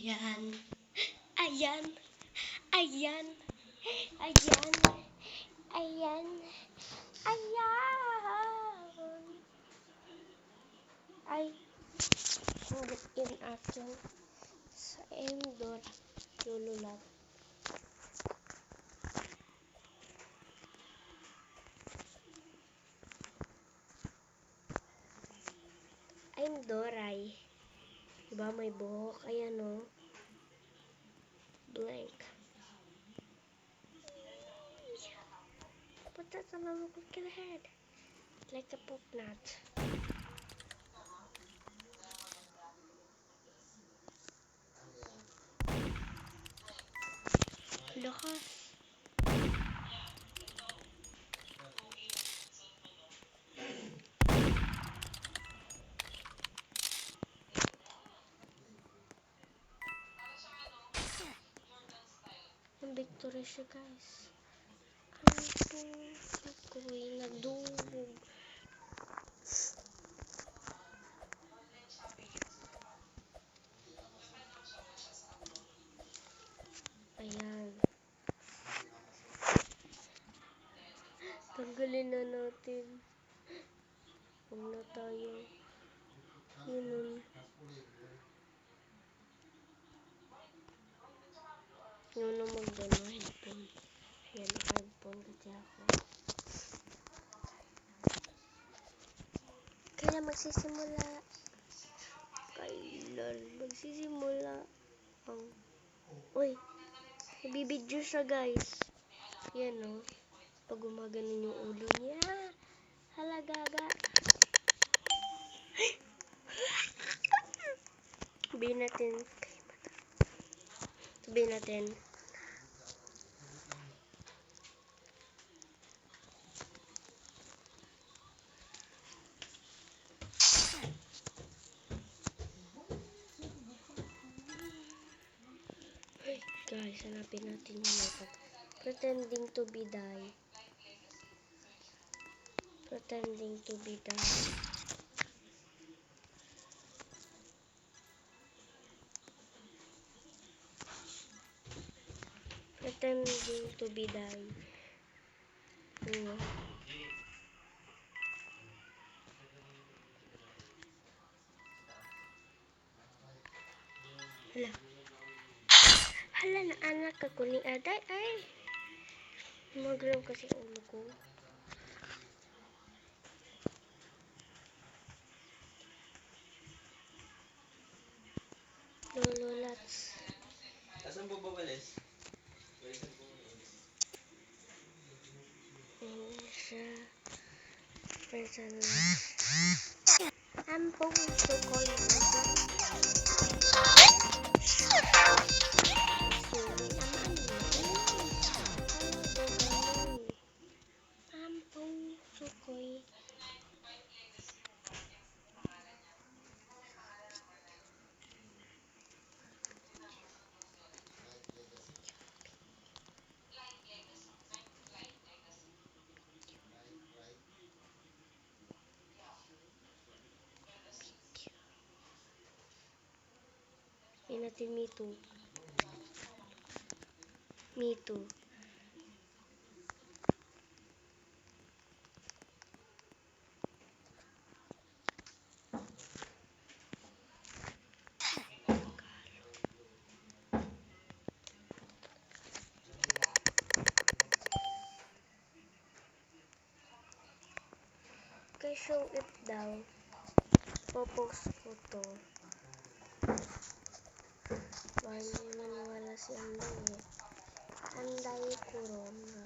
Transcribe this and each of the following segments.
Ayan. Ayan. Ayan. Ayan. Ayan. Ayan. Ay. In action. Sa Endor. Lululat. I'm Doray. Diba may buhok? Ayan o. Blank. Put that on my look at the head. Like a pop nut. Lakas. Ang victory siya, guys. Ang puso ko'y nagdurog. Ayan. Tanggalin na natin. Huwag na tayo. Yun. Yun na magdala headphone. Yan ang headphone kasi ako. Kailan magsisimula? Kailan magsisimula? Uy, nabibidyo siya, guys. Yan o. Pag gumaganon yung ulo niya. Halagaga. Sabihin natin. Sabihin natin. Hey, guys, hanapin natin yung method. Pretending to be die. Pretending to be die. Pretending to be die. Hala. Hala na anak ako ni Aday. Ay. Magram kasi ulo ko. Lululats. Asan po ba walis? Ang puso ko'y Yan natin Me Too. Me Too. Okay, show it daw. Popost ko to. Baka hindi maniwala si Anday eh. Anday Corona.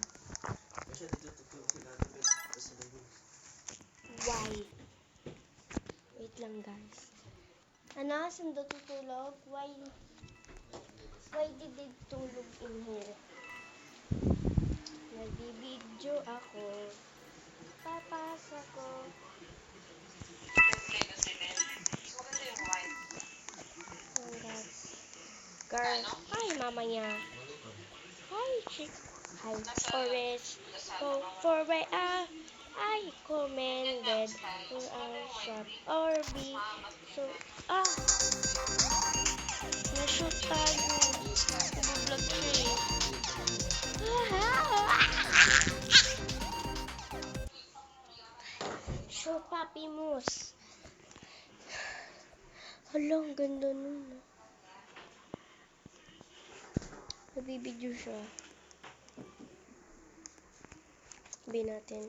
Why? Wait lang, guys. Ano? Saan daw tutulog? Why did they tulog in here? Nagbibidyo ako. Papasa ko. Girl. Hi, mama niya. Hi, chick. Hi, orange. Go for it. I commended to a shop or be so. Shoot tayo. Nag-vlog siya eh. Shoot Papi Moose. Hala, ang ganda nun. Nabibidyo siya. Sabihin natin.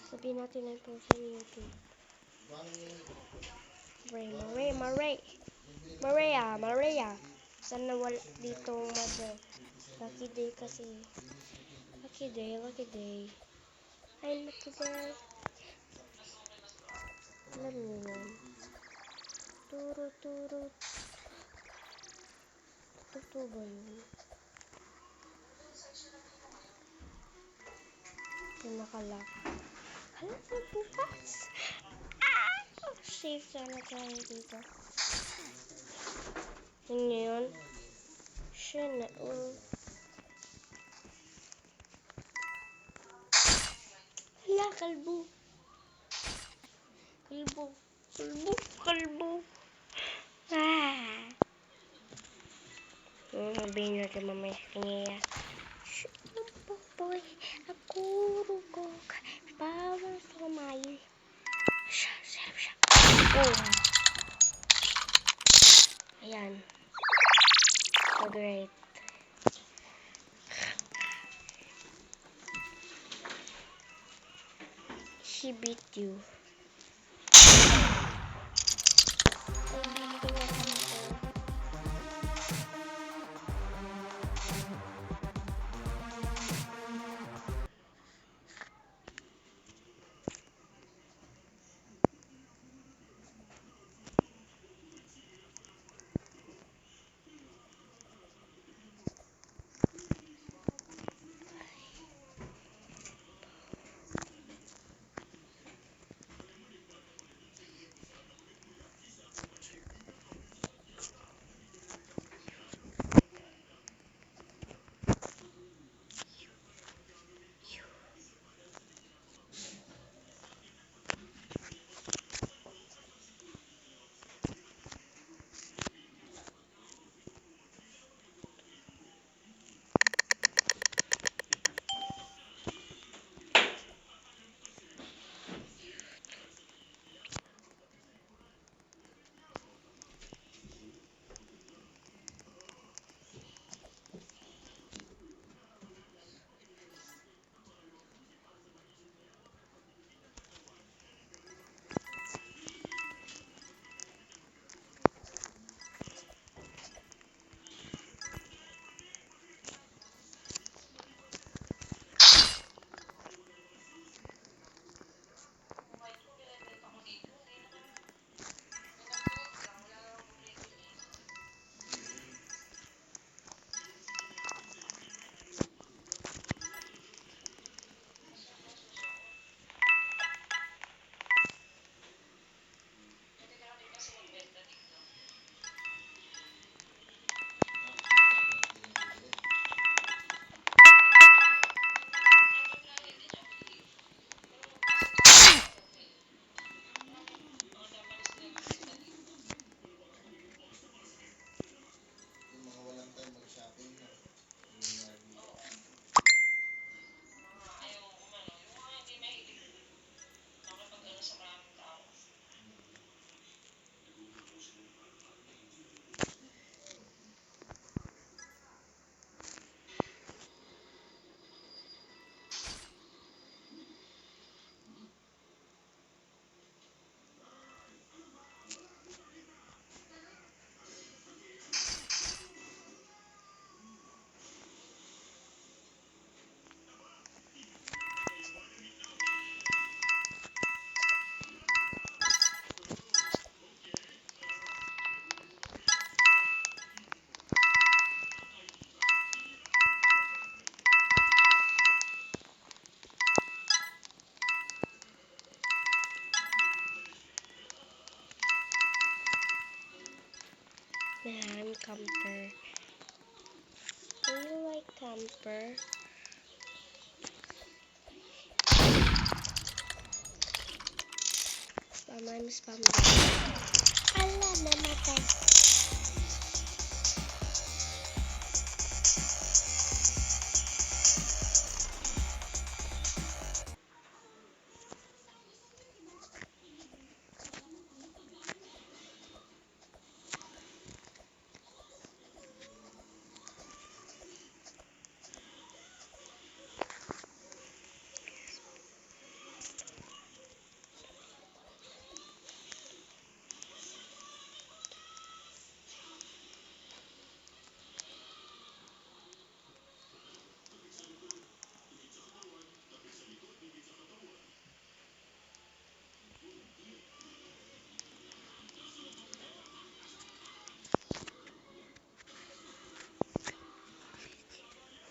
Sabihin natin na po sa YouTube. Maria. Saan nawala dito mother? Lucky day kasi. Lucky day. Ay, lucky day. Alam niyo yun. Turo. Totoo ba yun? Yung nakalak. Hala, bukas. Safe sana tayo dito. Yun yun. Siya na. Hala, kalbo. Sabihin natin mamaya sa kanya. Boy, ako rugok. Bawal sumayo. Siya. Ayan. So great. She beat you. Spamper. Spam. Ala, namatay.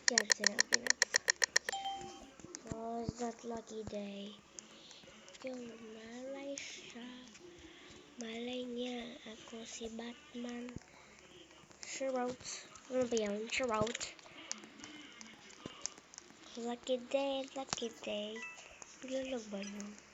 Yan, sinabi na. Oh, it's that lucky day. Yung malay siya. Malay niya ako si Batman. Shroud. Ano ba yan? Shroud. Lucky day, lucky day. Ilalog ba yun?